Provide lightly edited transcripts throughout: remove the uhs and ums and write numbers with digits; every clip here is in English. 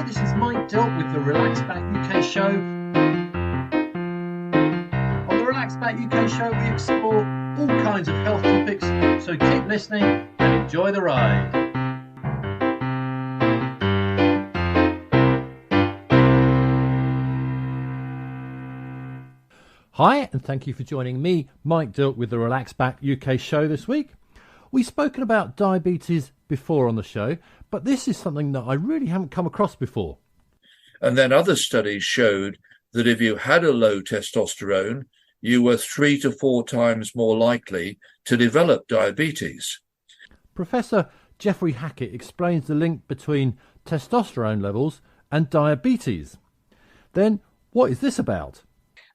This is Mike Dilke with the Relaxback UK show. On the Relaxback UK show, we explore all kinds of health topics, so keep listening and enjoy the ride. Hi, and thank you for joining me, Mike Dilke, with the Relaxback UK show this week. We've spoken about diabetes before on the show, but this is something that I really haven't come across before. And then other studies showed that if you had a low testosterone, you were 3 to 4 times more likely to develop diabetes. Professor Geoffrey Hackett explains the link between testosterone levels and diabetes. Then, what is this about?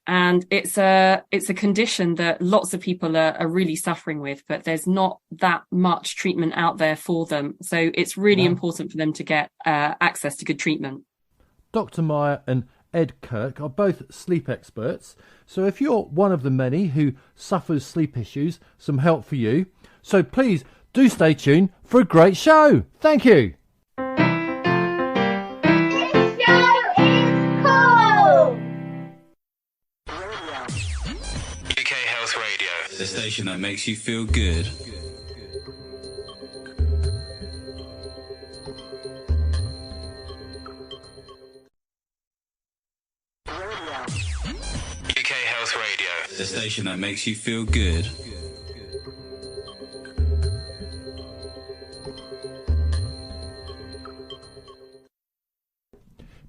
And it's a condition that lots of people are really suffering with, but there's not that much treatment out there for them. So it's really important for them to get access to good treatment. Dr. Meyer and Ed Kirk are both sleep experts. So if you're one of the many who suffers sleep issues, some help for you. So please do stay tuned for a great show. Thank you. The station that makes you feel good. UK Health Radio. The station that makes you feel good.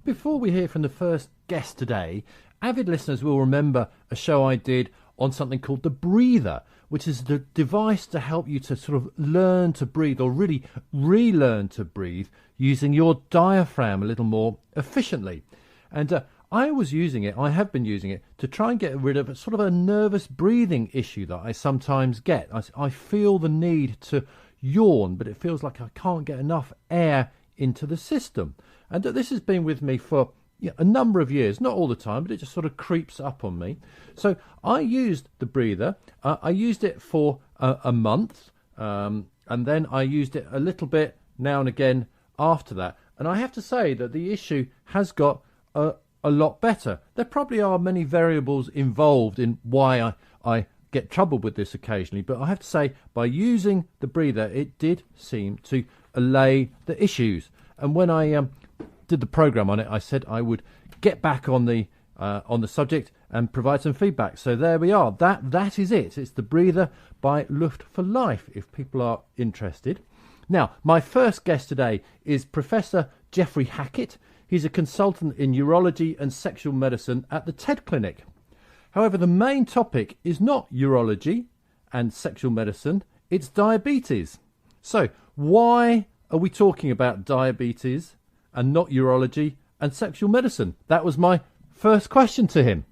Before we hear from the first guest today, avid listeners will remember a show I did on something called the breather, which is the device to help you to sort of learn to breathe, or really relearn to breathe using your diaphragm a little more efficiently. And I have been using it to try and get rid of a sort of a nervous breathing issue that I sometimes get. I feel the need to yawn, but it feels like I can't get enough air into the system. And this has been with me for a number of years, not all the time, but it just sort of creeps up on me. So I used the breather. I used it for a month, and then I used it a little bit now and again after that. And I have to say that the issue has got a lot better. There probably are many variables involved in why I get trouble with this occasionally, but I have to say, by using the breather, it did seem to allay the issues. And when I did the program on it, I said I would get back on the subject and provide some feedback. So there we are. That is it. It's the breather by Luft for Life, if people are interested. Now, my first guest today is Professor Geoffrey Hackett. He's a consultant in urology and sexual medicine at the TED Clinic. However, the main topic is not urology and sexual medicine, it's diabetes. So why are we talking about diabetes and not urology and sexual medicine? That was my first question to him.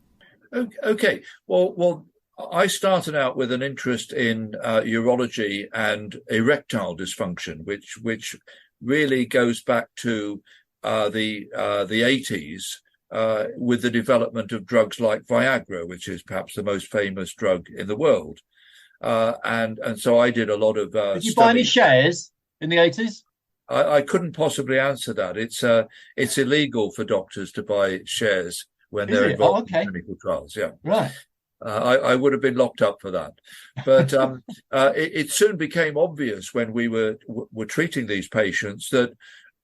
Okay. Well, I started out with an interest in urology and erectile dysfunction, which really goes back to the 80s with the development of drugs like Viagra, which is perhaps the most famous drug in the world. And so I did a lot of Did you buy any shares in the 80s? I couldn't possibly answer that. It's illegal for doctors to buy shares when they're involved in clinical trials. Yeah, right. I would have been locked up for that. But it soon became obvious when we were treating these patients that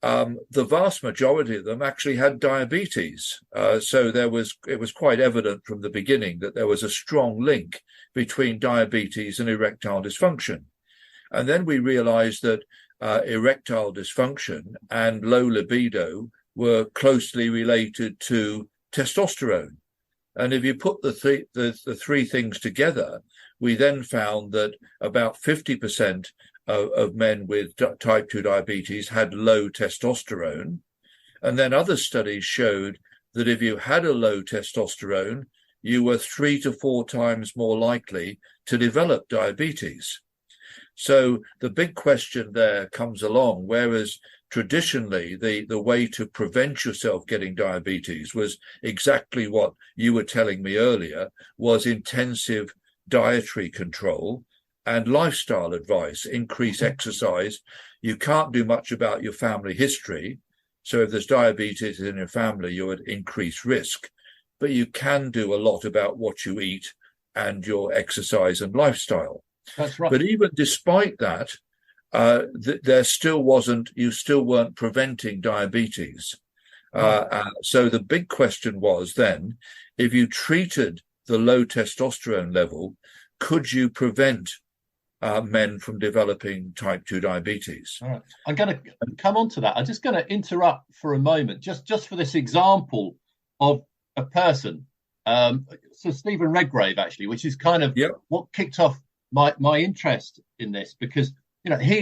the vast majority of them actually had diabetes. So it was quite evident from the beginning that there was a strong link between diabetes and erectile dysfunction. And then we realized that erectile dysfunction and low libido were closely related to testosterone. And if you put the three things together, we then found that about 50% of men with type 2 diabetes had low testosterone. And then other studies showed that if you had a low testosterone, you were 3 to 4 times more likely to develop diabetes. So the big question there comes along, whereas traditionally the way to prevent yourself getting diabetes was exactly what you were telling me earlier, was intensive dietary control and lifestyle advice, increase exercise. You can't do much about your family history. So if there's diabetes in your family, you're at increased risk. But you can do a lot about what you eat and your exercise and lifestyle. That's right. But even despite that, you still weren't preventing diabetes. So the big question was then, if you treated the low testosterone level, could you prevent men from developing type 2 diabetes? All right. I'm going to come on to that. I'm just going to interrupt for a moment, just for this example of a person. So Stephen Redgrave, actually, which is kind of what kicked off my interest in this, because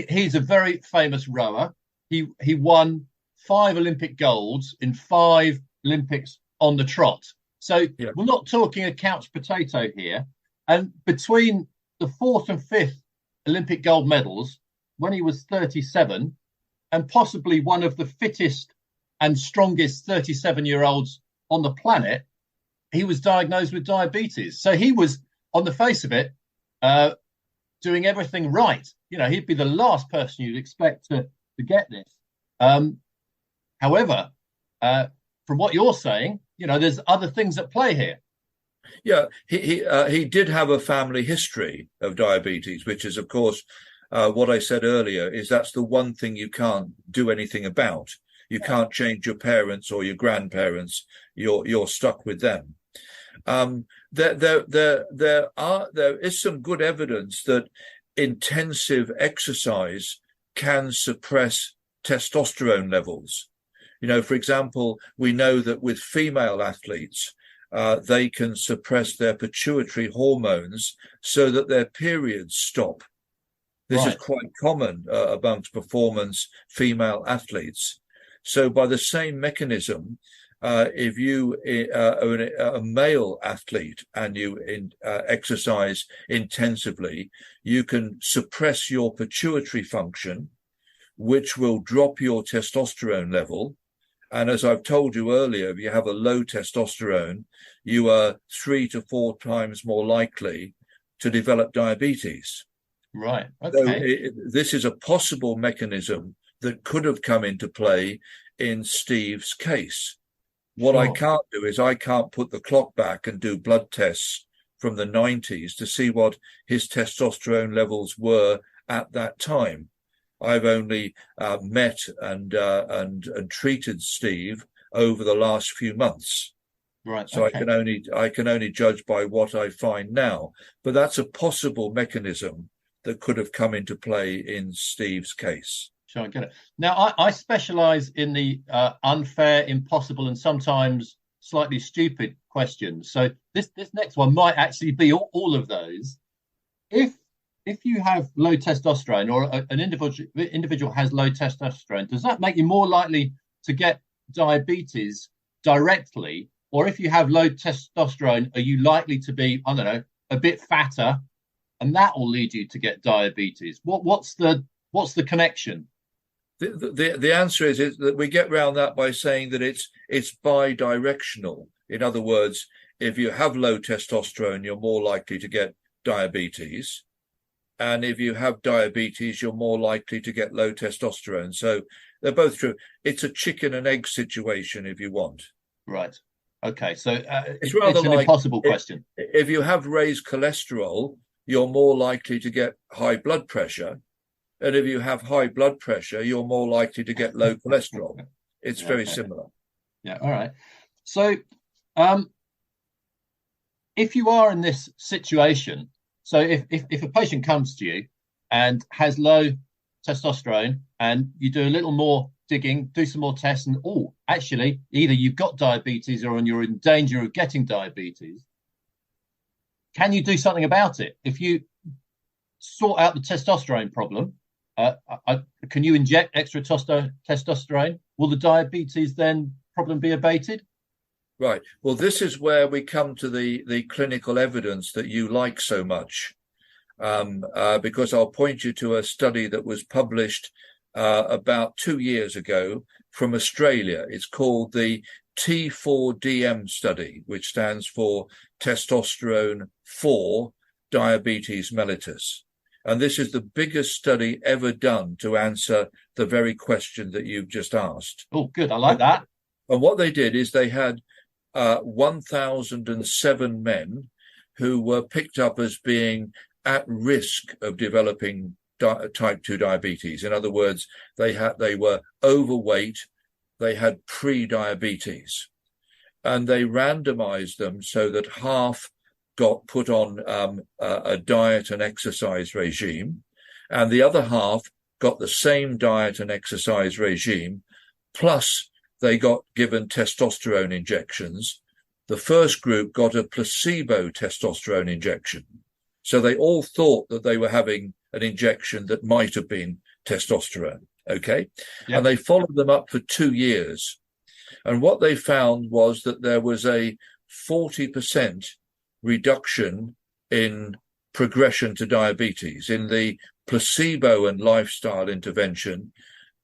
he's a very famous rower. He won 5 Olympic golds in 5 Olympics on the trot. So we're not talking a couch potato here. And between the 4th and 5th Olympic gold medals, when he was 37, and possibly one of the fittest and strongest 37-year-olds on the planet, he was diagnosed with diabetes. So he was, on the face of it, doing everything right. He'd be the last person you'd expect to get this. However, from what you're saying, there's other things at play here. Yeah, he did have a family history of diabetes, which is, of course, what I said earlier, is that's the one thing you can't do anything about. You can't change your parents or your grandparents. You're stuck with them. There is some good evidence that intensive exercise can suppress testosterone levels. For example, we know that with female athletes, they can suppress their pituitary hormones so that their periods stop. This is quite common amongst performance female athletes. So by the same mechanism, if you are a male athlete and you exercise intensively, you can suppress your pituitary function, which will drop your testosterone level. And as I've told you earlier, if you have a low testosterone, you are 3 to 4 times more likely to develop diabetes. Right. Okay. So this is a possible mechanism that could have come into play in Steve's case. What I can't do is I can't put the clock back and do blood tests from the 90s to see what his testosterone levels were at that time. I've only met and treated Steve over the last few months. Right. So okay. I can only judge by what I find now. But that's a possible mechanism that could have come into play in Steve's case. Sure, I get it. Now, I specialize in the unfair, impossible, and sometimes slightly stupid questions. So this next one might actually be all of those. If you have low testosterone, or an individual has low testosterone, does that make you more likely to get diabetes directly? Or if you have low testosterone, are you likely to be, I don't know, a bit fatter, and that will lead you to get diabetes? What's the connection? The answer is that we get around that by saying that it's bi-directional. In other words, if you have low testosterone, you're more likely to get diabetes. And if you have diabetes, you're more likely to get low testosterone. So they're both true. It's a chicken and egg situation, if you want. Right. Okay. So it's rather an impossible question. If you have raised cholesterol, you're more likely to get high blood pressure. And if you have high blood pressure, you're more likely to get low cholesterol. It's very similar. Yeah. All right. So if you are in this situation, so if a patient comes to you and has low testosterone and you do a little more digging, do some more tests, and actually either you've got diabetes or you're in danger of getting diabetes, can you do something about it? If you sort out the testosterone problem, can you inject extra testosterone? Will the diabetes then problem be abated? Right. Well, this is where we come to the clinical evidence that you like so much, because I'll point you to a study that was published about 2 years ago from Australia. It's called the T4DM study, which stands for testosterone 4 diabetes mellitus. And this is the biggest study ever done to answer the very question that you've just asked. Oh, good. I like that. And what they did is they had 1,007 men who were picked up as being at risk of developing type 2 diabetes. In other words, they were overweight, they had pre-diabetes, and they randomized them so that half got put on a diet and exercise regime, and the other half got the same diet and exercise regime, plus they got given testosterone injections. The first group got a placebo testosterone injection. So they all thought that they were having an injection that might have been testosterone. Okay. Yep. And they followed them up for 2 years. And what they found was that there was a 40% reduction in progression to diabetes. In the placebo and lifestyle intervention,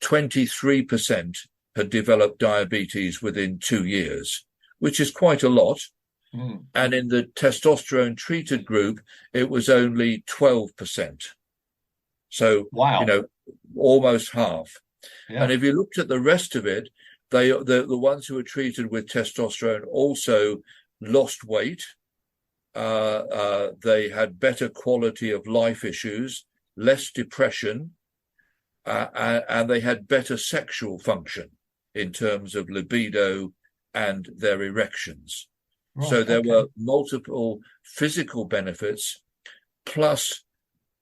23% had developed diabetes within 2 years, which is quite a lot. Mm. And in the testosterone treated group, it was only 12%. So, wow. Almost half. Yeah. And if you looked at the rest of it, the ones who were treated with testosterone also lost weight. They had better quality of life issues, less depression, and they had better sexual function in terms of libido and their erections. Right, so there were multiple physical benefits plus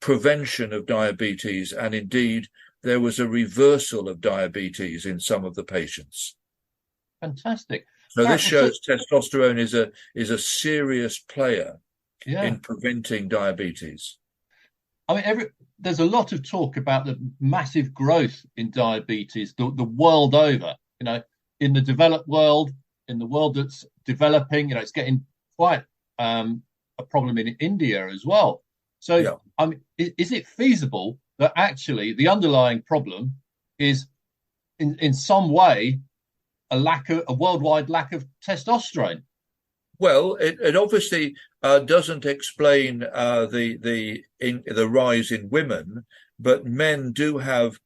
prevention of diabetes, and indeed there was a reversal of diabetes in some of the patients. Fantastic. So this shows testosterone is a serious player in preventing diabetes. I mean, there's a lot of talk about the massive growth in diabetes the world over. In the developed world, in the world that's developing, it's getting quite a problem in India as well. So, I mean, is it feasible that actually the underlying problem is in some way a worldwide lack of testosterone? Well, it obviously doesn't explain the rise in women, but men do have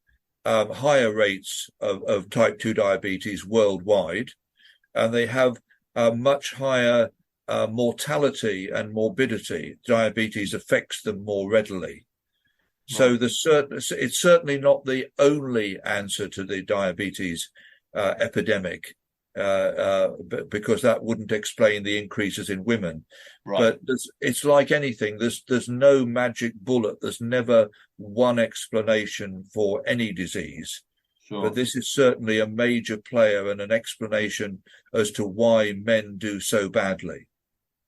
higher rates of type 2 diabetes worldwide, and they have much higher mortality and morbidity. Diabetes affects them more readily. Right. So it's certainly not the only answer to the diabetes epidemic, because that wouldn't explain the increases in women. Right. But it's like anything. There's no magic bullet. There's never one explanation for any disease. Sure. But this is certainly a major player and an explanation as to why men do so badly.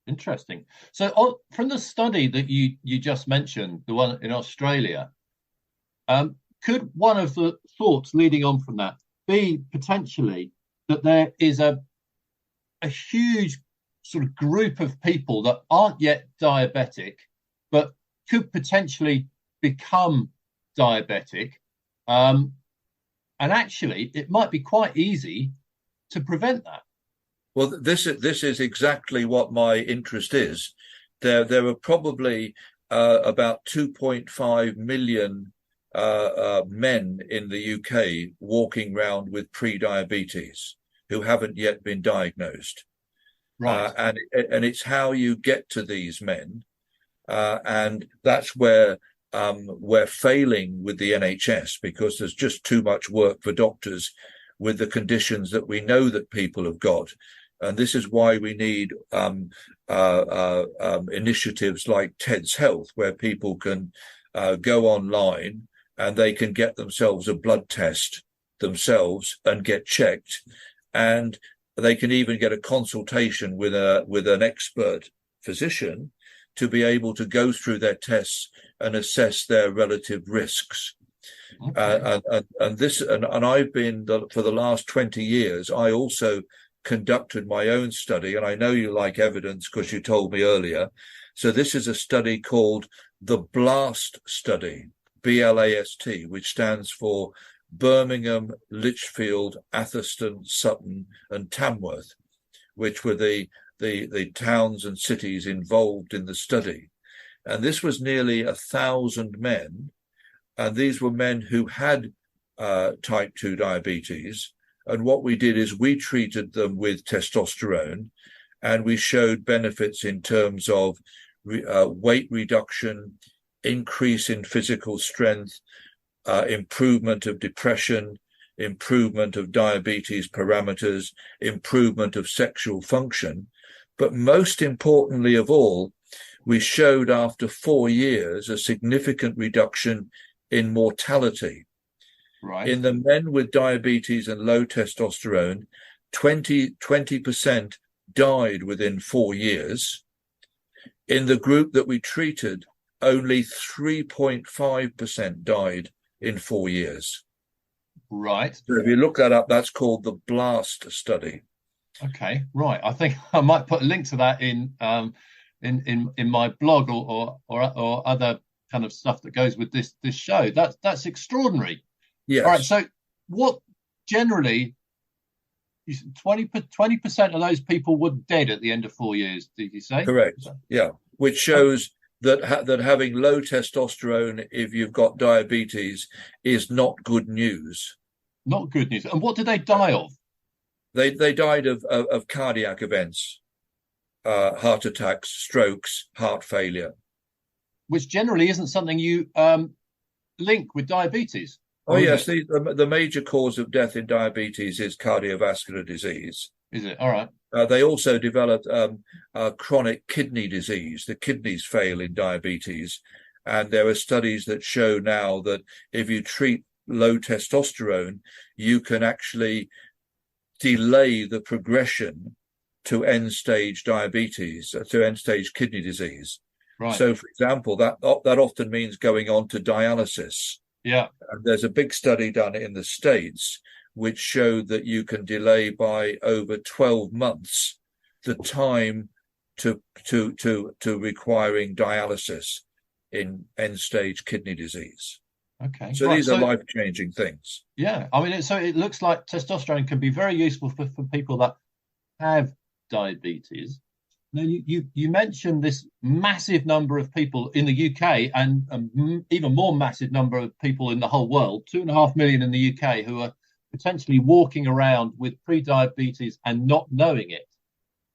Interesting. So from the study that you just mentioned, the one in Australia, could one of the thoughts leading on from that be potentially that there is a huge sort of group of people that aren't yet diabetic, but could potentially become diabetic, and actually it might be quite easy to prevent that? Well, this is exactly what my interest is. There are probably about 2.5 million men in the UK walking around with pre-diabetes who haven't yet been diagnosed. Right. And it's how you get to these men. And that's where we're failing with the NHS, because there's just too much work for doctors with the conditions that we know that people have got. And this is why we need initiatives like TED's Health, where people can go online and they can get themselves a blood test themselves and get checked. And they can even get a consultation with an expert physician to be able to go through their tests and assess their relative risks. Okay. And I've been, for the last 20 years, I also conducted my own study, and I know you like evidence because you told me earlier. So this is a study called the BLAST study, BLAST, which stands for Birmingham, Lichfield, Atherstone, Sutton, and Tamworth, which were the towns and cities involved in the study. And this was nearly 1,000 men. And these were men who had type 2 diabetes. And what we did is we treated them with testosterone, and we showed benefits in terms of weight reduction, increase in physical strength, improvement of depression, improvement of diabetes parameters, improvement of sexual function. But most importantly of all, we showed after 4 years a significant reduction in mortality. Right. In the men with diabetes and low testosterone, 20% died within 4 years. In the group that we treated, only 3.5% died in 4 years. Right. So if you look that up, that's called the BLAST study. Okay. Right. I think I might put a link to that in my blog or other kind of stuff that goes with this show. That's extraordinary. Yes. All right. So what generally 20% of those people were dead at the end of 4 years, did you say? Correct. Yeah. Which shows that having low testosterone, if you've got diabetes, is not good news. Not good news. And what did they die of? They died of cardiac events, heart attacks, strokes, heart failure. Which generally isn't something you link with diabetes. Oh, yes. The major cause of death in diabetes is cardiovascular disease. Is it? All right. They also developed chronic kidney disease. The kidneys fail in diabetes. And there are studies that show now that if you treat low testosterone, you can actually delay the progression to end-stage diabetes, to end-stage kidney disease. Right. So, for example, that often means going on to dialysis. Yeah. And there's a big study done in the States which showed that you can delay by over 12 months the time to requiring dialysis in end-stage kidney disease. Okay. So these are life-changing things. Yeah. I mean, so it looks like testosterone can be very useful for people that have diabetes. Now, you mentioned this massive number of people in the UK and even more massive number of people in the whole world, 2.5 million in the UK, who are potentially walking around with pre-diabetes and not knowing it.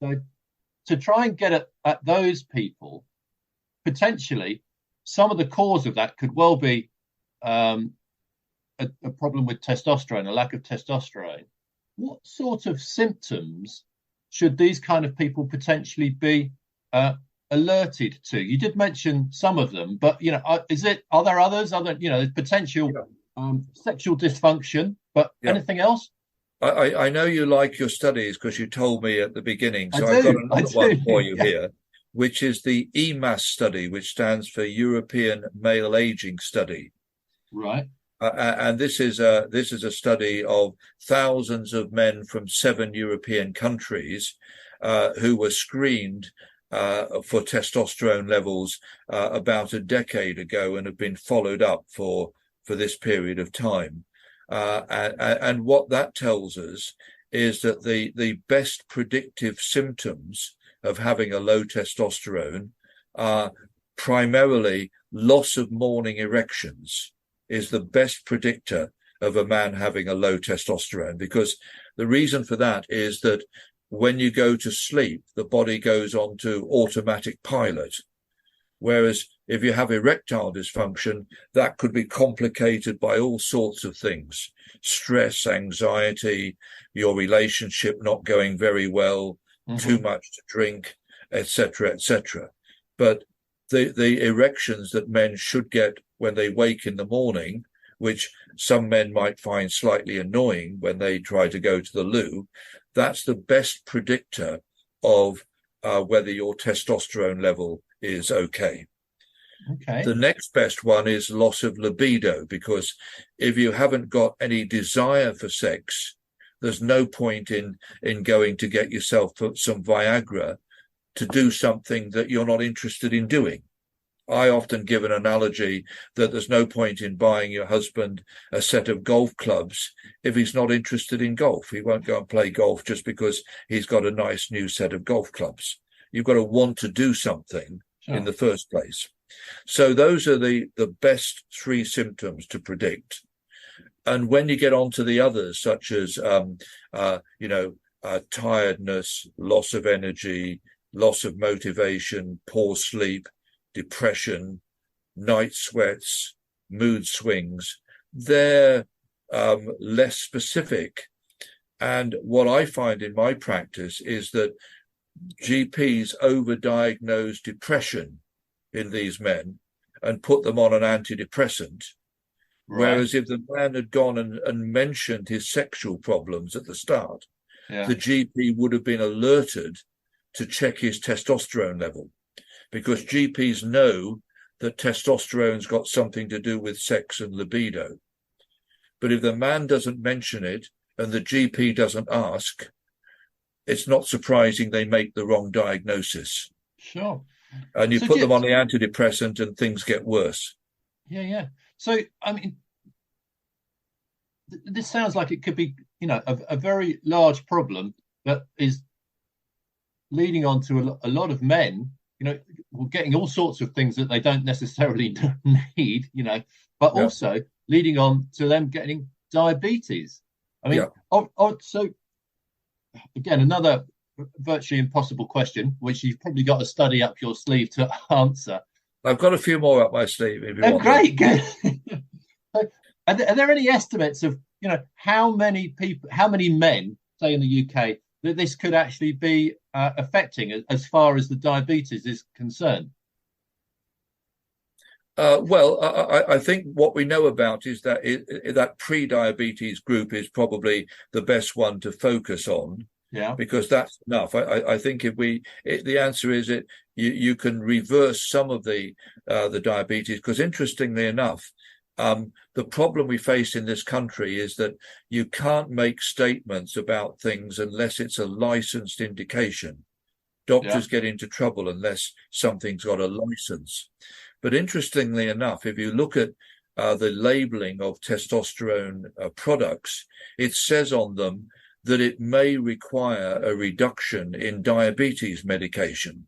So to try and get at those people, potentially some of the cause of that could well be a problem with testosterone, a lack of testosterone. What sort of symptoms should these kind of people potentially be alerted to? You did mention some of them, but are there others? There's potential sexual dysfunction, but anything else? I know you like your studies because you told me at the beginning. So I've got another one for you here, which is the EMAS study, which stands for European Male Aging Study. Right. And this is a study of thousands of men from 7 European countries who were screened for testosterone levels about a decade ago and have been followed up for this period of time. And what that tells us is that the best predictive symptoms of having a low testosterone are primarily loss of morning erections is the best predictor of a man having a low testosterone, because the reason for that is that when you go to sleep, the body goes on to automatic pilot. Whereas if you have erectile dysfunction, that could be complicated by all sorts of things: stress, anxiety, your relationship not going very well, too much to drink, etc., etc. But the erections that men should get when they wake in the morning, which some men might find slightly annoying when they try to go to the loo, that's the best predictor of whether your testosterone level is okay. Okay. The next best one is loss of libido, because if you haven't got any desire for sex, there's no point in going to get yourself some Viagra to do something that you're not interested in doing. I often give an analogy that there's no point in buying your husband a set of golf clubs if he's not interested in golf. He won't go and play golf just because he's got a nice new set of golf clubs. You've got to want to do something in the first place. So those are the best three symptoms to predict. And when you get on to the others, such as, tiredness, loss of energy, loss of motivation, poor sleep, depression, night sweats, mood swings, they're less specific. And what I find in my practice is that GPs overdiagnose depression in these men and put them on an antidepressant. Right. Whereas if the man had gone and mentioned his sexual problems at the start, the GP would have been alerted to check his testosterone level, because GPs know that testosterone's got something to do with sex and libido. But if the man doesn't mention it and the GP doesn't ask, it's not surprising they make the wrong diagnosis. Sure. And you put them on the antidepressant and things get worse. Yeah. So, I mean, this sounds like it could be, a very large problem that is leading on to a lot of men, getting all sorts of things that they don't necessarily need, but also leading on to them getting diabetes. I mean, so again, another virtually impossible question, which you've probably got a study up your sleeve to answer. I've got a few more up my sleeve. If you want great, good. So, are there any estimates of how many men, say in the UK, that this could actually be affecting as far as the diabetes is concerned? I think what we know about is that that pre-diabetes group is probably the best one to focus on. Yeah, because that's enough. I think the answer is you can reverse some of the diabetes, because interestingly enough, the problem we face in this country is that you can't make statements about things unless it's a licensed indication. Doctors get into trouble unless something's got a license. But interestingly enough, if you look at the labeling of testosterone products, it says on them that it may require a reduction in diabetes medication,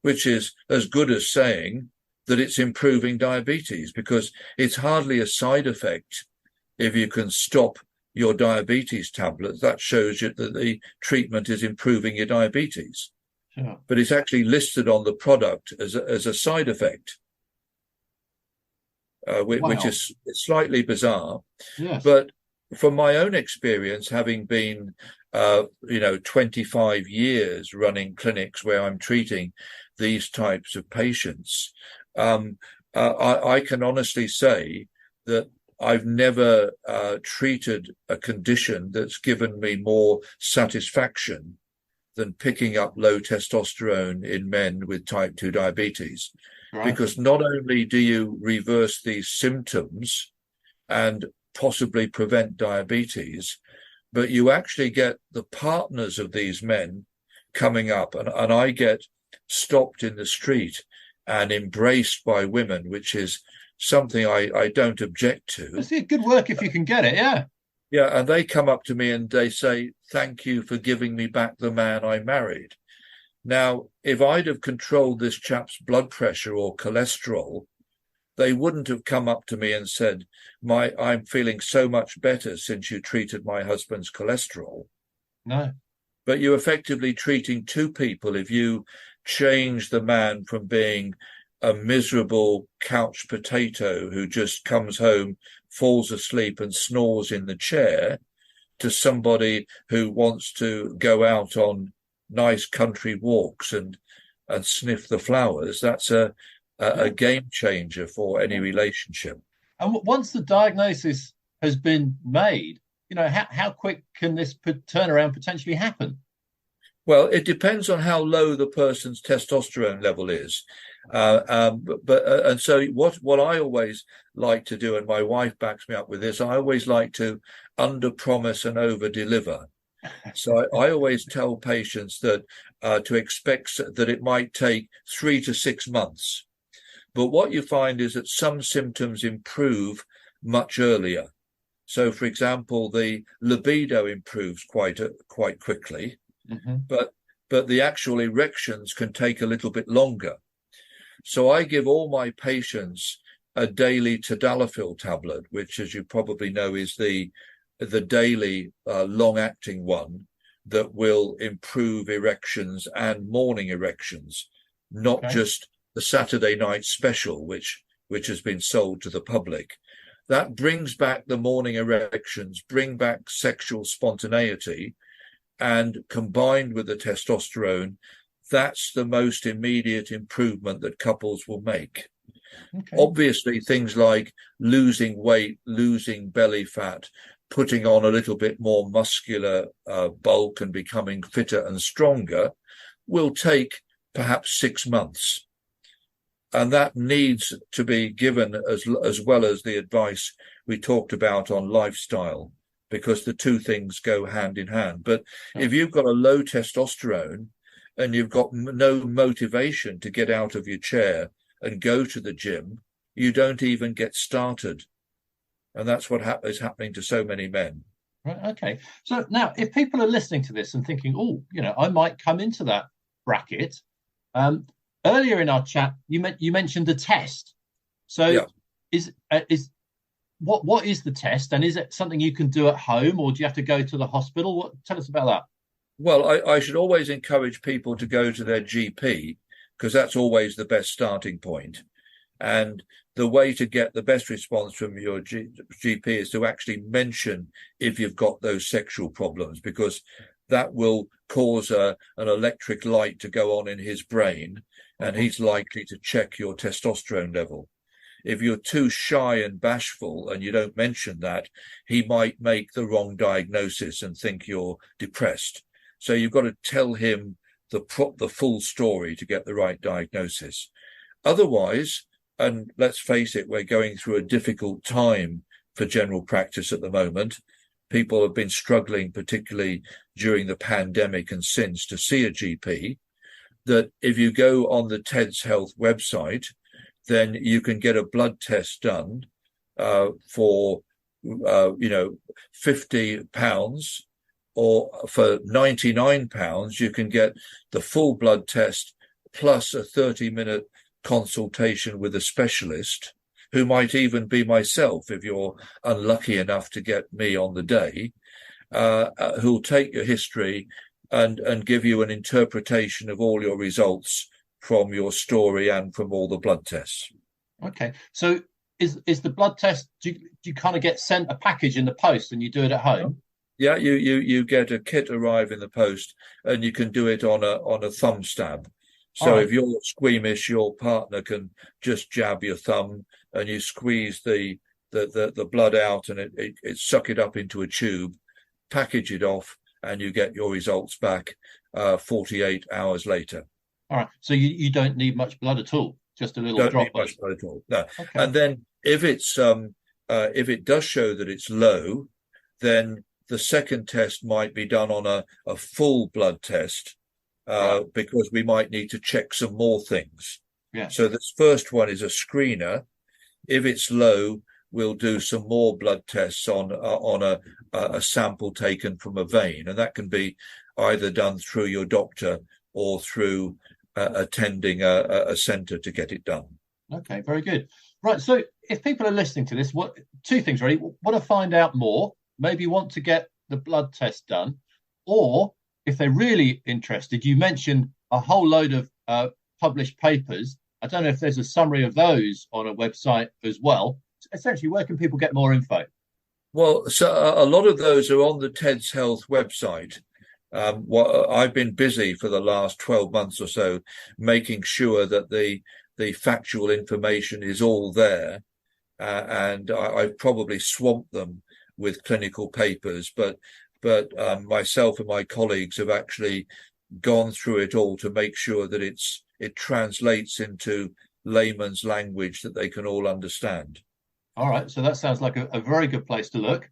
which is as good as saying that it's improving diabetes, because it's hardly a side effect if you can stop your diabetes tablets. That shows you that the treatment is improving your diabetes. Sure. But it's actually listed on the product as a side effect, which is slightly bizarre. Yes. But from my own experience, having been, 25 years running clinics where I'm treating these types of patients, I can honestly say that I've never treated a condition that's given me more satisfaction than picking up low testosterone in men with type 2 diabetes. Right. Because not only do you reverse these symptoms and possibly prevent diabetes, but you actually get the partners of these men coming up, and I get stopped in the street and embraced by women, which is something I don't object to. It's good work if you can get it, yeah. Yeah, and they come up to me and they say, "Thank you for giving me back the man I married." Now, if I'd have controlled this chap's blood pressure or cholesterol, they wouldn't have come up to me and said, "I'm feeling so much better since you treated my husband's cholesterol." No. But you're effectively treating two people if you change the man from being a miserable couch potato who just comes home, falls asleep and snores in the chair, to somebody who wants to go out on nice country walks and sniff the flowers. That's a game changer for any relationship. And once the diagnosis has been made, how quick can this turnaround potentially happen? Well, it depends on how low the person's testosterone level is. And so what I always like to do, and my wife backs me up with this, I always like to under-promise and over-deliver. So I always tell patients that to expect that it might take 3 to 6 months. But what you find is that some symptoms improve much earlier. So, for example, the libido improves quite quickly, but the actual erections can take a little bit longer. So I give all my patients a daily tadalafil tablet, which, as you probably know, is the daily long-acting one that will improve erections and morning erections, not just the Saturday night special, which has been sold to the public. That brings back the morning erections, bring back sexual spontaneity, and combined with the testosterone, that's the most immediate improvement that couples will make. Obviously, things like losing weight, losing belly fat, putting on a little bit more muscular bulk and becoming fitter and stronger will take perhaps 6 months. And that needs to be given as well as the advice we talked about on lifestyle, because the two things go hand in hand. But if you've got a low testosterone and you've got no motivation to get out of your chair and go to the gym, you don't even get started. And that's what is happening to so many men. Right. Okay. So now, if people are listening to this and thinking, oh, I might come into that bracket. Earlier in our chat, you mentioned the test. So what is the test, and is it something you can do at home, or do you have to go to the hospital? Tell us about that. Well, I should always encourage people to go to their GP, because that's always the best starting point. And the way to get the best response from your GP is to actually mention if you've got those sexual problems, because that will cause an electric light to go on in his brain, and he's likely to check your testosterone level. If you're too shy and bashful and you don't mention that, he might make the wrong diagnosis and think you're depressed. So you've got to tell him the full story to get the right diagnosis. Otherwise, and let's face it, we're going through a difficult time for general practice at the moment. People have been struggling, particularly during the pandemic and since, to see a GP. That if you go on the TEDS Health website, then you can get a blood test done for £50, or for £99 you can get the full blood test plus a 30-minute consultation with a specialist, who might even be myself if you're unlucky enough to get me on the day, who'll take your history and give you an interpretation of all your results from your story and from all the blood tests. Okay. So is the blood test, do you kind of get sent a package in the post and you do it at home? Yeah, you get a kit arrive in the post, and you can do it on a thumb stab. So if you're squeamish, your partner can just jab your thumb and you squeeze the blood out, and it suck it up into a tube, package it off, and you get your results back 48 hours later. All right. So you don't need much blood at all, just a little drop. Don't need much blood at all. No. Okay. And then if it does show that it's low, then the second test might be done on a full blood test, because we might need to check some more things. Yeah. So this first one is a screener. If it's low, we'll do some more blood tests on a sample taken from a vein, and that can be either done through your doctor or through attending a centre to get it done. Okay, very good. Right, so if people are listening to this, two things really: want to find out more, maybe want to get the blood test done, or if they're really interested, you mentioned a whole load of published papers. I don't know if there's a summary of those on a website as well. Essentially, where can people get more info? Well, so a lot of those are on the TEDS Health website. I've been busy for the last 12 months or so, making sure that the factual information is all there. And I've probably swamped them with clinical papers, but myself and my colleagues have actually gone through it all to make sure that it translates into layman's language that they can all understand. All right, so that sounds like a very good place to look.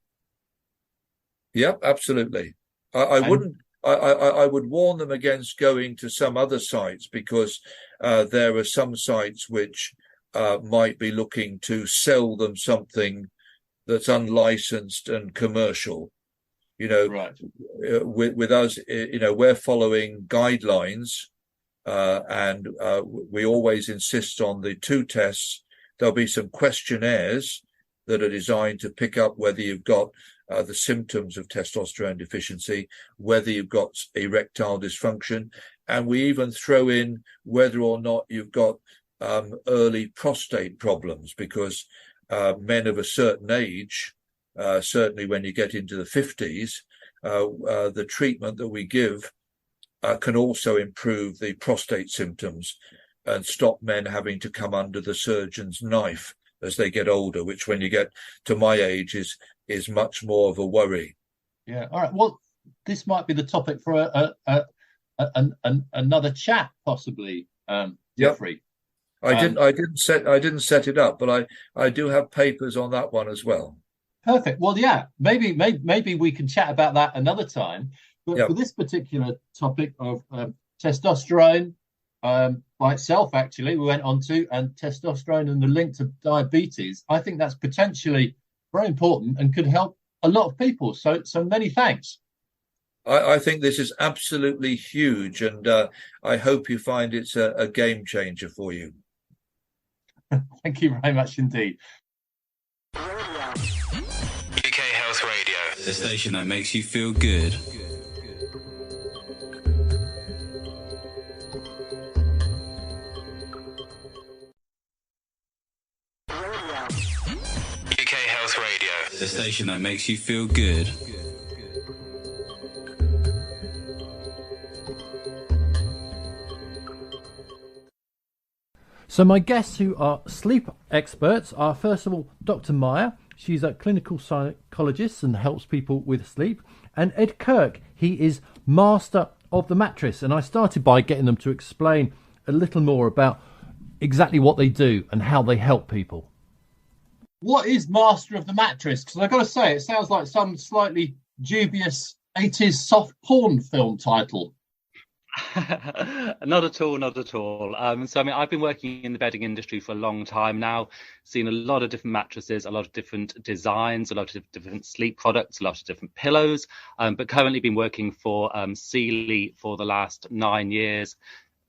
Yep, absolutely. I would warn them against going to some other sites, because there are some sites which might be looking to sell them something that's unlicensed and commercial. Right. With us, we're following guidelines and we always insist on the 2 tests. There'll be some questionnaires that are designed to pick up whether you've got the symptoms of testosterone deficiency, whether you've got erectile dysfunction, and we even throw in whether or not you've got early prostate problems, because men of a certain age, certainly when you get into the 50s, the treatment that we give can also improve the prostate symptoms and stop men having to come under the surgeon's knife as they get older, which when you get to my age is much more of a worry. Yeah. All right. Well, this might be the topic for another chat, possibly, Jeffrey. I didn't set it up, but I do have papers on that one as well. Perfect. Well, yeah, maybe we can chat about that another time. But for this particular topic of testosterone by itself, actually, we went on to, and testosterone and the link to diabetes, I think that's potentially very important and could help a lot of people. So many thanks. I think this is absolutely huge, and I hope you find it's a game changer for you. Thank you very much indeed. UK Health Radio, the station that makes you feel good. UK Health Radio, the station that makes you feel good. So my guests who are sleep experts are, first of all, Dr. Meyer. She's a clinical psychologist and helps people with sleep. And Ed Kirk, he is master of the mattress. And I started by getting them to explain a little more about exactly what they do and how they help people. What is master of the mattress? Because I've got to say, it sounds like some slightly dubious 80s soft porn film title. Not at all. So, I mean, I've been working in the bedding industry for a long time now, seen a lot of different mattresses, a lot of different designs, a lot of different sleep products, a lot of different pillows, but currently been working for Sealy for the last 9 years,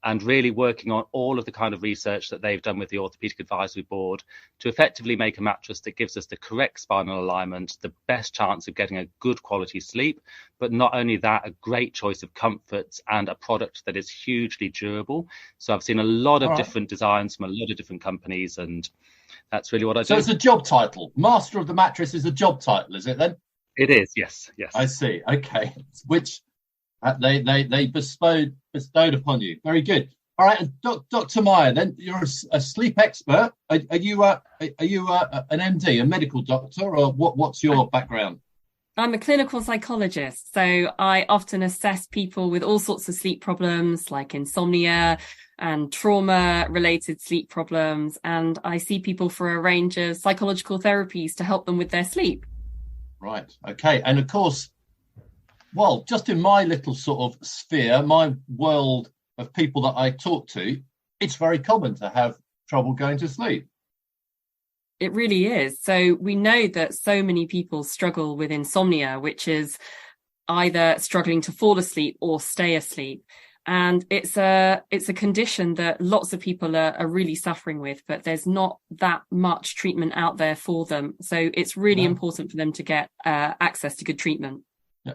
and really working on all of the kind of research that they've done with the Orthopedic Advisory Board to effectively make a mattress that gives us the correct spinal alignment, the best chance of getting a good quality sleep, but not only that, a great choice of comforts and a product that is hugely durable. So I've seen a lot of different designs from a lot of different companies, and that's really what I do. So it's a job title. Master of the mattress is a job title, is it then? It is, yes. I see. Okay. Which they bestowed upon you. Very good. All right, and Dr. Meyer, then you're a sleep expert. Are you an MD, a medical doctor, or what's your background? I'm a clinical psychologist, so I often assess people with all sorts of sleep problems like insomnia and trauma-related sleep problems, and I see people for a range of psychological therapies to help them with their sleep. Right. Okay. And of course, well, just in my little sort of sphere, my world of people that I talk to, it's very common to have trouble going to sleep. It really is. So we know that so many people struggle with insomnia, which is either struggling to fall asleep or stay asleep. And it's a condition that lots of people are really suffering with, but there's not that much treatment out there for them. So it's really important for them to get access to good treatment.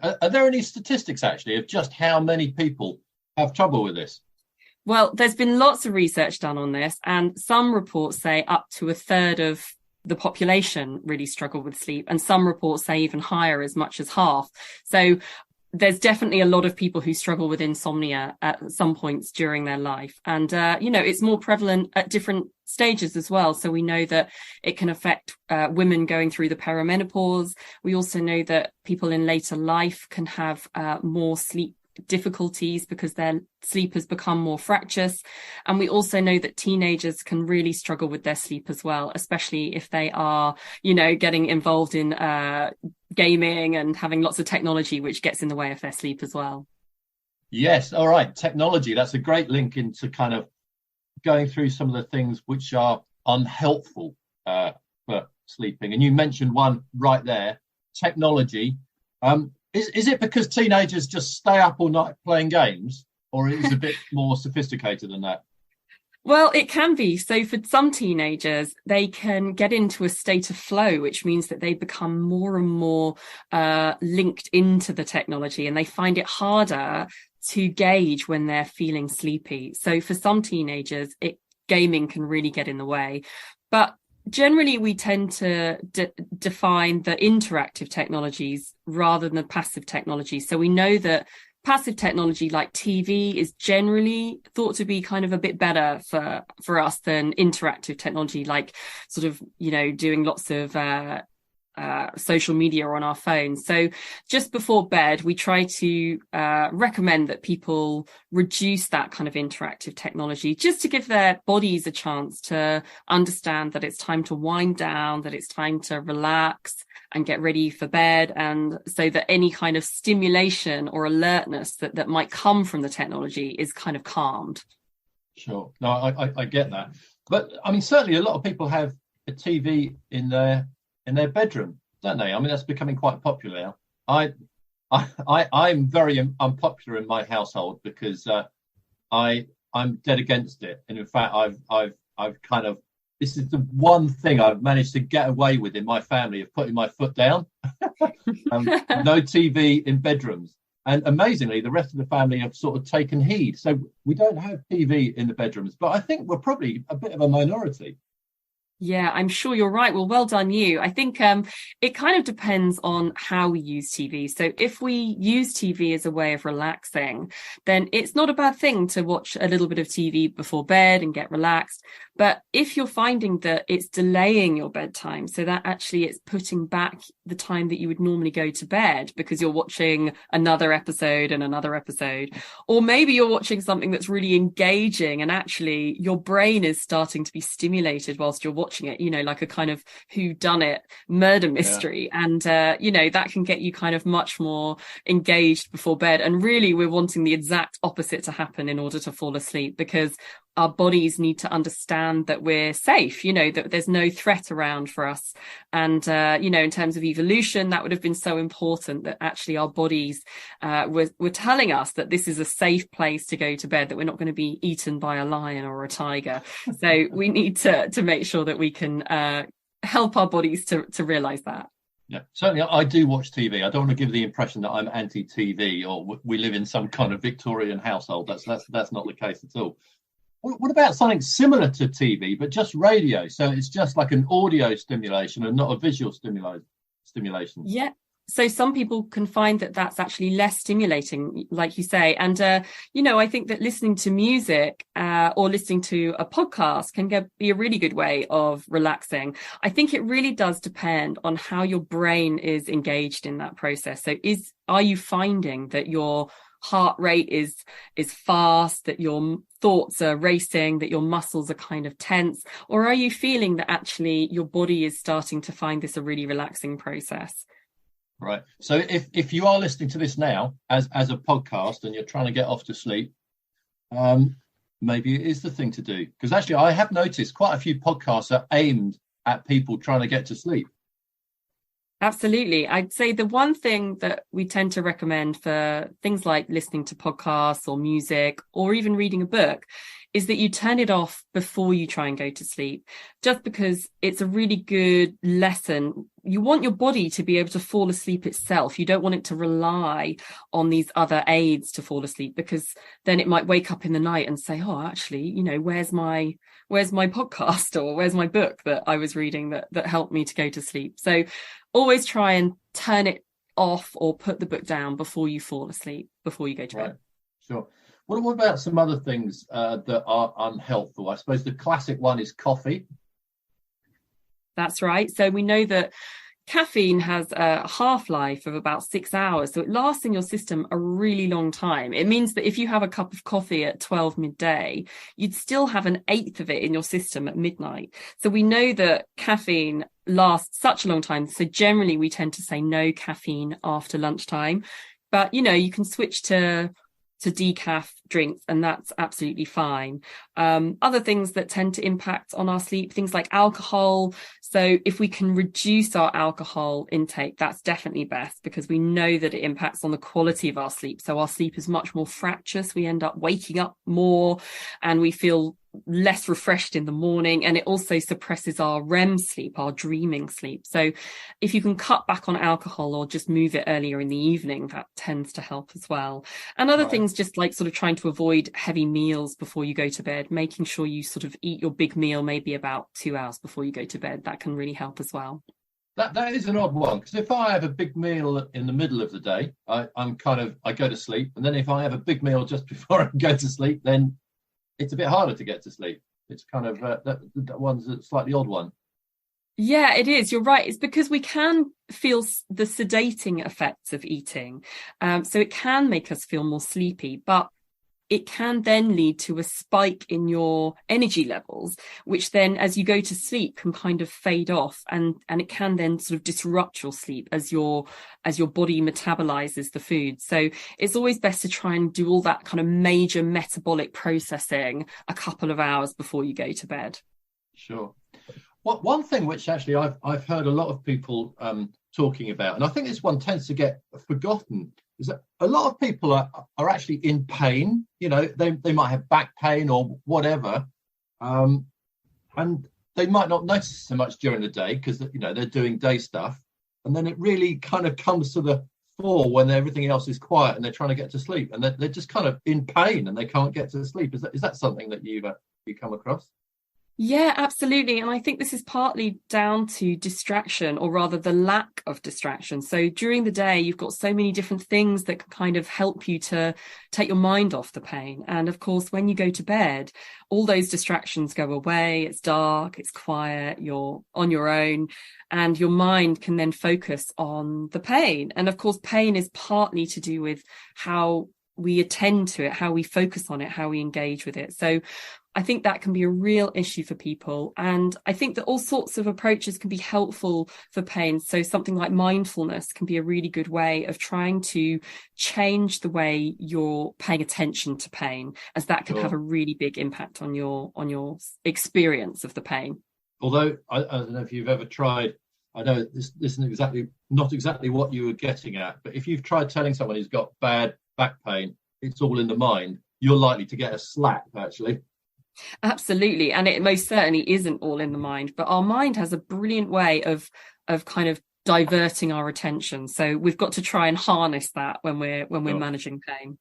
Are there any statistics, actually, of just how many people have trouble with this? Well, there's been lots of research done on this, and some reports say up to a third of the population really struggle with sleep, and some reports say even higher, as much as half. So there's definitely a lot of people who struggle with insomnia at some points during their life. And, it's more prevalent at different stages as well. So we know that it can affect women going through the perimenopause. We also know that people in later life can have more sleep difficulties because their sleep has become more fractious. And we also know that teenagers can really struggle with their sleep as well, especially if they are, getting involved in gaming and having lots of technology, which gets in the way of their sleep as well. Yes. All right. Technology. That's a great link into kind of going through some of the things which are unhelpful for sleeping. And you mentioned one right there, technology. Is it because teenagers just stay up all night playing games? or is it a bit more sophisticated than that? Well, it can be. So for some teenagers, they can get into a state of flow, which means that they become more and more linked into the technology, and they find it harder to gauge when they're feeling sleepy. So for some teenagers, gaming can really get in the way. But generally, we tend to define the interactive technologies rather than the passive technology. So we know that passive technology like TV is generally thought to be kind of a bit better for us than interactive technology, like sort of, doing lots of social media on our phones. So just before bed, we try to recommend that people reduce that kind of interactive technology, just to give their bodies a chance to understand that it's time to wind down, that it's time to relax and get ready for bed, and so that any kind of stimulation or alertness that might come from the technology is kind of calmed. Sure. No, I get that. But I mean, certainly a lot of people have a TV in their bedroom, don't they? I mean, that's becoming quite popular now. I'm very unpopular in my household because I'm dead against it, and in fact, I've kind of, this is the one thing I've managed to get away with in my family, of putting my foot down. No TV in bedrooms, and amazingly, the rest of the family have sort of taken heed. So we don't have TV in the bedrooms, but I think we're probably a bit of a minority. Yeah, I'm sure you're right. Well done you. I think it kind of depends on how we use TV. So if we use TV as a way of relaxing, then it's not a bad thing to watch a little bit of TV before bed and get relaxed. But if you're finding that it's delaying your bedtime, so that actually it's putting back the time that you would normally go to bed because you're watching another episode and another episode, or maybe you're watching something that's really engaging and actually your brain is starting to be stimulated whilst you're watching it, like a kind of whodunit murder mystery. Yeah. And, that can get you kind of much more engaged before bed. And really, we're wanting the exact opposite to happen in order to fall asleep, because our bodies need to understand that we're safe, that there's no threat around for us. And, in terms of evolution, that would have been so important that actually our bodies were telling us that this is a safe place to go to bed, that we're not going to be eaten by a lion or a tiger. So we need to make sure that we can help our bodies to realize that. Yeah, certainly I do watch TV. I don't want to give the impression that I'm anti-TV or we live in some kind of Victorian household. That's not the case at all. What about something similar to TV, but just radio? So it's just like an audio stimulation and not a visual stimulation. Yeah. So some people can find that that's actually less stimulating, like you say. And, I think that listening to music or listening to a podcast can be a really good way of relaxing. I think it really does depend on how your brain is engaged in that process. So are you finding that your heart rate is fast, that your thoughts are racing, that your muscles are kind of tense, or are you feeling that actually your body is starting to find this a really relaxing process? Right. So if you are listening to this now as a podcast and you're trying to get off to sleep, maybe it is the thing to do. Because actually, I have noticed quite a few podcasts are aimed at people trying to get to sleep. Absolutely. I'd say the one thing that we tend to recommend for things like listening to podcasts or music or even reading a book is that you turn it off before you try and go to sleep, just because it's a really good lesson. You want your body to be able to fall asleep itself. You don't want it to rely on these other aids to fall asleep, because then it might wake up in the night and say, oh, actually, where's my podcast, or where's my book that I was reading that helped me to go to sleep? So always try and turn it off or put the book down before you fall asleep, before you go to bed. Right. Sure. What about some other things that are unhelpful? I suppose the classic one is coffee. That's right. So we know that caffeine has a half-life of about 6 hours. So it lasts in your system a really long time. It means that if you have a cup of coffee at 12 midday, you'd still have an eighth of it in your system at midnight. So we know that caffeine lasts such a long time. So generally we tend to say no caffeine after lunchtime. But, you can switch to decaf drinks, and that's absolutely fine. Other things that tend to impact on our sleep, things like alcohol. So if we can reduce our alcohol intake, that's definitely best, because we know that it impacts on the quality of our sleep. So our sleep is much more fractious. We end up waking up more and we feel less refreshed in the morning, and it also suppresses our REM sleep, our dreaming sleep. So if you can cut back on alcohol or just move it earlier in the evening, that tends to help as well. And other things, just like sort of trying to avoid heavy meals before you go to bed, making sure you sort of eat your big meal maybe about 2 hours before you go to bed. That can really help as well. That is an odd one, because if I have a big meal in the middle of the day, I go to sleep, and then if I have a big meal just before I go to sleep, then it's a bit harder to get to sleep. It's kind of that one's a slightly odd one. Yeah, it is. You're right. It's because we can feel the sedating effects of eating. So it can make us feel more sleepy, but it can then lead to a spike in your energy levels, which then, as you go to sleep, can kind of fade off, and it can then sort of disrupt your sleep as your body metabolizes the food. So it's always best to try and do all that kind of major metabolic processing a couple of hours before you go to bed. Sure. One thing which actually I've heard a lot of people talking about, and I think this one tends to get forgotten, is that a lot of people are actually in pain. You know, they might have back pain or whatever, and they might not notice so much during the day because, you know, they're doing day stuff, and then it really kind of comes to the fore when everything else is quiet and they're trying to get to sleep, and they're just kind of in pain and they can't get to sleep. Is that something that you come across? Yeah, absolutely. And I think this is partly down to distraction, or rather the lack of distraction. So during the day, you've got so many different things that can kind of help you to take your mind off the pain. And of course, when you go to bed, all those distractions go away. It's dark, it's quiet, you're on your own, and your mind can then focus on the pain. And of course, pain is partly to do with how we attend to it, how we focus on it, how we engage with it. So I think that can be a real issue for people. And I think that all sorts of approaches can be helpful for pain. So something like mindfulness can be a really good way of trying to change the way you're paying attention to pain, as that can have a really big impact on your experience of the pain. Although I don't know if you've ever tried, I know this isn't not exactly what you were getting at, but if you've tried telling someone who's got bad back pain, it's all in the mind, you're likely to get a slap, actually. Absolutely. And it most certainly isn't all in the mind, but our mind has a brilliant way of kind of diverting our attention. So we've got to try and harness that when we're managing pain.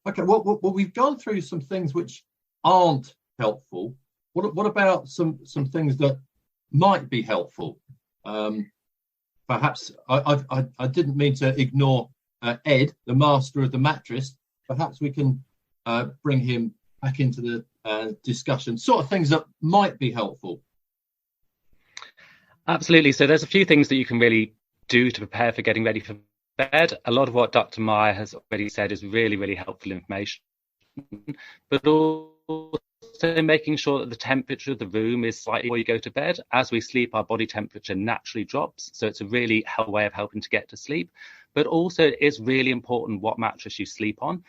Okay, well, we've gone through some things which aren't helpful. What about some things that might be helpful? Perhaps I didn't mean to ignore Ed, the master of the mattress. Perhaps we can bring him back into the discussion, sort of things that might be helpful. Absolutely. So there's a few things that you can really do to prepare for getting ready for bed. A lot of what Dr. Meyer has already said is really, really helpful information, but also making sure that the temperature of the room is slightly before you go to bed. As we sleep, our body temperature naturally drops, so it's a really helpful way of helping to get to sleep. But also it is really important what mattress you sleep on.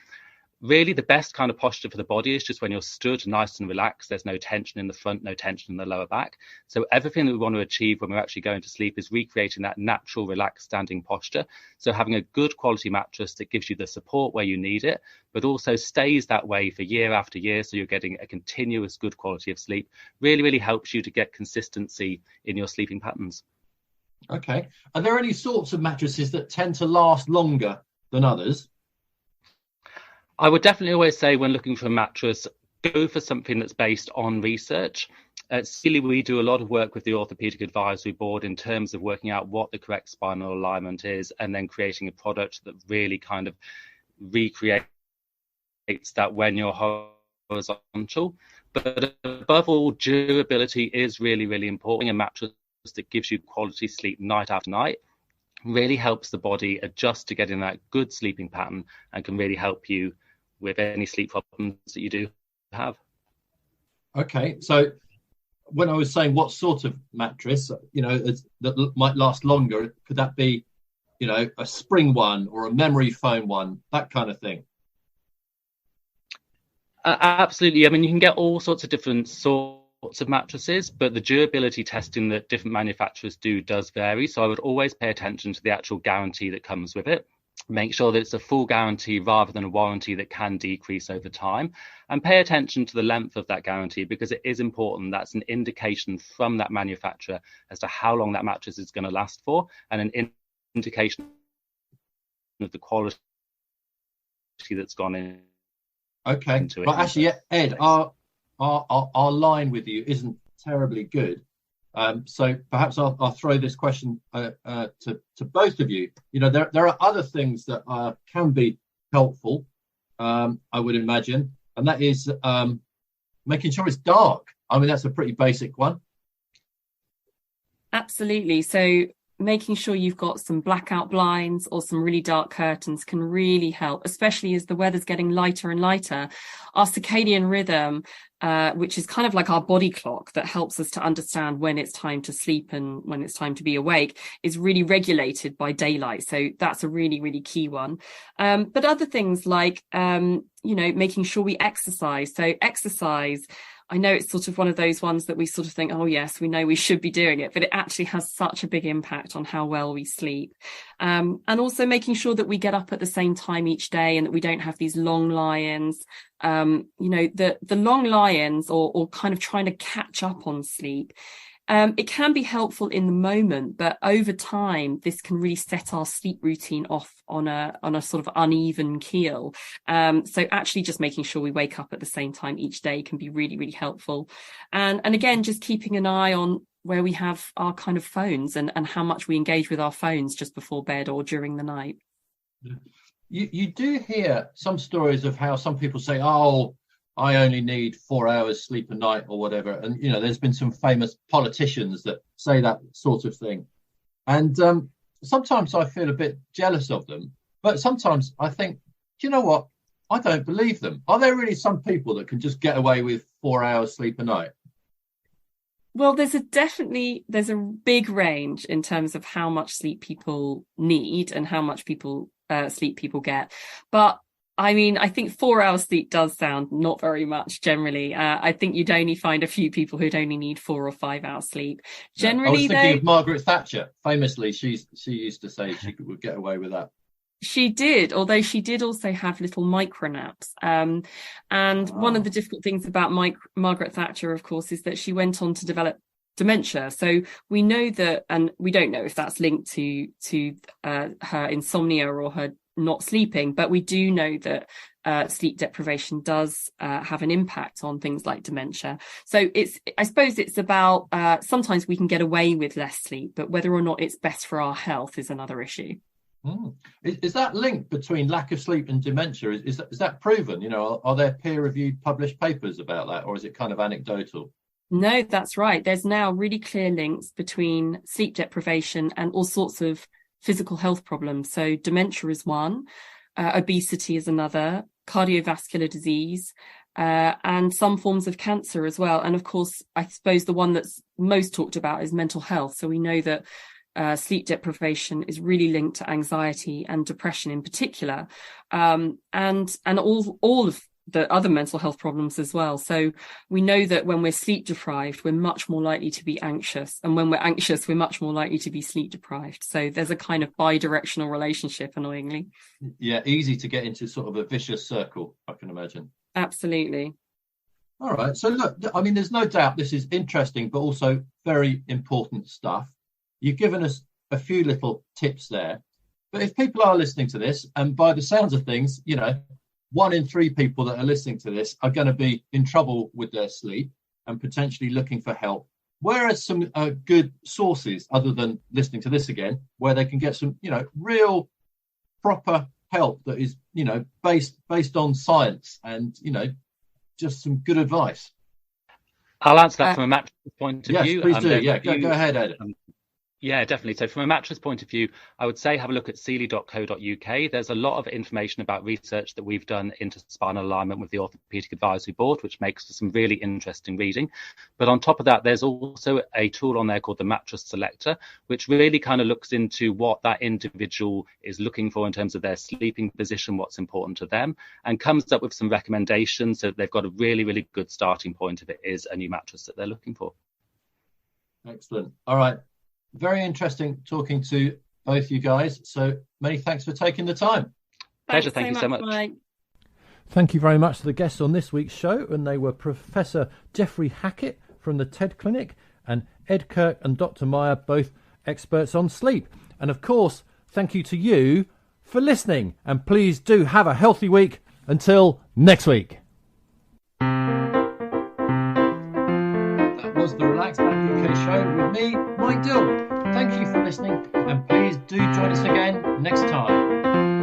Really, the best kind of posture for the body is just when you're stood nice and relaxed. There's no tension in the front, no tension in the lower back. So everything that we want to achieve when we're actually going to sleep is recreating that natural, relaxed standing posture. So having a good quality mattress that gives you the support where you need it, but also stays that way for year after year, so you're getting a continuous good quality of sleep, really, really helps you to get consistency in your sleeping patterns. Okay. Are there any sorts of mattresses that tend to last longer than others? I would definitely always say when looking for a mattress, go for something that's based on research. At Sealy, we do a lot of work with the Orthopedic Advisory Board in terms of working out what the correct spinal alignment is, and then creating a product that really kind of recreates that when you're horizontal. But above all, durability is really, really important. A mattress that gives you quality sleep night after night really helps the body adjust to getting that good sleeping pattern, and can really help you with any sleep problems that you do have. Okay, so when I was saying what sort of mattress, you know, that might last longer, could that be, you know, a spring one or a memory foam one, that kind of thing? Absolutely. I mean, you can get all sorts of different sorts of mattresses, but the durability testing that different manufacturers do does vary. So I would always pay attention to the actual guarantee that comes with it. Make sure that it's a full guarantee rather than a warranty that can decrease over time, and pay attention to the length of that guarantee, because it is important. That's an indication from that manufacturer as to how long that mattress is going to last for, and an indication of the quality that's gone in. Okay, but actually, Ed, our line with you isn't terribly good. So perhaps I'll throw this question to both of you. You know, there are other things that can be helpful, I would imagine, and that is making sure it's dark. I mean, that's a pretty basic one. Absolutely. So making sure you've got some blackout blinds or some really dark curtains can really help, especially as the weather's getting lighter and lighter. Our circadian rhythm, which is kind of like our body clock that helps us to understand when it's time to sleep and when it's time to be awake, is really regulated by daylight. So that's a really, really key one. But other things like, making sure we exercise. So exercise, I know it's sort of one of those ones that we sort of think, oh, yes, we know we should be doing it, but it actually has such a big impact on how well we sleep. And also making sure that we get up at the same time each day and that we don't have these long lie-ins. The long lie-ins or kind of trying to catch up on sleep. It can be helpful in the moment, but over time, this can really set our sleep routine off on a sort of uneven keel. So actually just making sure we wake up at the same time each day can be really, really helpful. And again, just keeping an eye on where we have our kind of phones and how much we engage with our phones just before bed or during the night. You do hear some stories of how some people say, oh, I only need 4 hours sleep a night or whatever. And, there's been some famous politicians that say that sort of thing. And sometimes I feel a bit jealous of them. But sometimes I think, do you know what? I don't believe them. Are there really some people that can just get away with 4 hours sleep a night? Well, there's a big range in terms of how much sleep people need and how much sleep people get. But I mean, I think 4 hours sleep does sound not very much generally. I think you'd only find a few people who'd only need 4 or 5 hours sleep. Generally, I was thinking of Margaret Thatcher. Famously, she used to say she would get away with that. She did, although she did also have little micro naps. And one of the difficult things about Margaret Thatcher, of course, is that she went on to develop dementia. So we know that, and we don't know if that's linked to her insomnia or her not sleeping, but we do know that sleep deprivation does have an impact on things like dementia. So I suppose it's about sometimes we can get away with less sleep, but whether or not it's best for our health is another issue. Is that link between lack of sleep and dementia? Is that proven? Are there peer-reviewed published papers about that, or is it kind of anecdotal? No, that's right. There's now really clear links between sleep deprivation and all sorts of physical health problems. So dementia is one, obesity is another, cardiovascular disease, and some forms of cancer as well. And of course, I suppose the one that's most talked about is mental health. So we know that sleep deprivation is really linked to anxiety and depression in particular, and all of the other mental health problems as well. So we know that when we're sleep deprived, we're much more likely to be anxious. And when we're anxious, we're much more likely to be sleep deprived. So there's a kind of bi-directional relationship, annoyingly. Yeah, easy to get into sort of a vicious circle, I can imagine. Absolutely. All right. So look, I mean, there's no doubt this is interesting, but also very important stuff. You've given us a few little tips there. But if people are listening to this, and by the sounds of things, 1 in 3 people that are listening to this are going to be in trouble with their sleep and potentially looking for help. Where are some good sources, other than listening to this again, where they can get some, real proper help that is, based on science and, just some good advice? I'll answer that from a mattress point of view. Yes, please do. Yeah, go ahead, Ed. Yeah, definitely. So from a mattress point of view, I would say have a look at sealy.co.uk. There's a lot of information about research that we've done into spinal alignment with the Orthopaedic Advisory Board, which makes for some really interesting reading. But on top of that, there's also a tool on there called the Mattress Selector, which really kind of looks into what that individual is looking for in terms of their sleeping position, what's important to them, and comes up with some recommendations so that they've got a really, really good starting point if it is a new mattress that they're looking for. Excellent. All right. Very interesting talking to both you guys. So many thanks for taking the time. Pleasure. Thank you so much. Mike. Thank you very much to the guests on this week's show, and they were Professor Geoffrey Hackett from the TED Clinic and Ed Kirk and Dr. Meyer, both experts on sleep. And of course, thank you to you for listening, and please do have a healthy week until next week. That was the Relaxback UK show with me, Mike Dilke. Thank you for listening, and please do join us again next time.